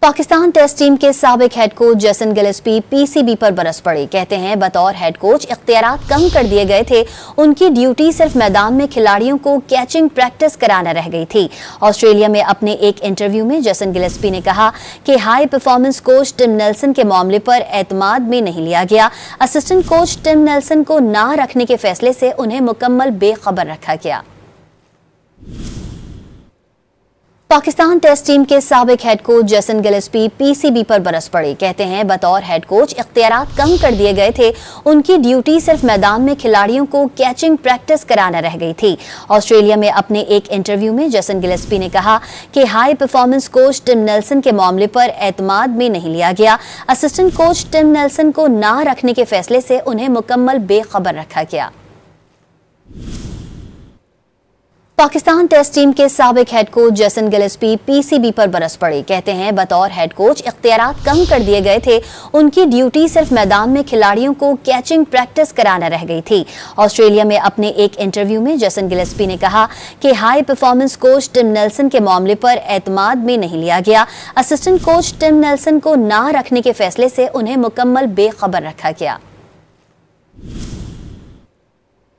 Pakistan test team के साबिक head coach Jason Gillespie PCB पर बरस पड़े। कहते हैं बतौर हेड कोच इख्तियारात कम कर दिए गए थे। उनकी ड्यूटी सिर्फ मैदान में खिलाड़ियों को कैचिंग प्रैक्टिस कराना रह गई थी। ऑस्ट्रेलिया में अपने एक इंटरव्यू में जेसन गिलेस्पी ने कहा कि high performance coach Tim Nelson के मामले पर एतमाद में नहीं लिया गया। असिस्टेंट कोच टिम नेल्सन को ना रखने के फैसले से उन्हें मुकम्मल बेखबर रखा गया। पाकिस्तान टेस्ट टीम के साबिक head coach Jason Gillespie PCB पर बरस पड़े। कहते हैं बतौर हेड कोच इख्तियारात कम कर दिए गए थे। उनकी ड्यूटी सिर्फ मैदान में खिलाड़ियों को कैचिंग प्रैक्टिस कराना रह गई थी। ऑस्ट्रेलिया में अपने एक इंटरव्यू में जेसन गिलेस्पी ने कहा कि high performance coach Tim Nelson के मामले पर एतमाद में नहीं लिया गया। असिस्टेंट कोच टिम नेल्सन को ना रखने के फैसले से उन्हें मुकम्मल बेखबर रखा गया। पाकिस्तान टेस्ट टीम के साबिक head coach Jason Gillespie PCB पर बरस पड़े। कहते हैं बतौर हेड कोच इख्तियारात कम कर दिए गए थे। उनकी ड्यूटी सिर्फ मैदान में खिलाड़ियों को कैचिंग प्रैक्टिस कराना रह गई थी। ऑस्ट्रेलिया में अपने एक इंटरव्यू में जेसन गिलेस्पी ने कहा कि high performance coach Tim Nelson के मामले पर एतमाद में नहीं लिया गया। असिस्टेंट कोच टिम नेल्सन को ना रखने के फैसले से उन्हें मुकम्मल बेखबर रखा गया।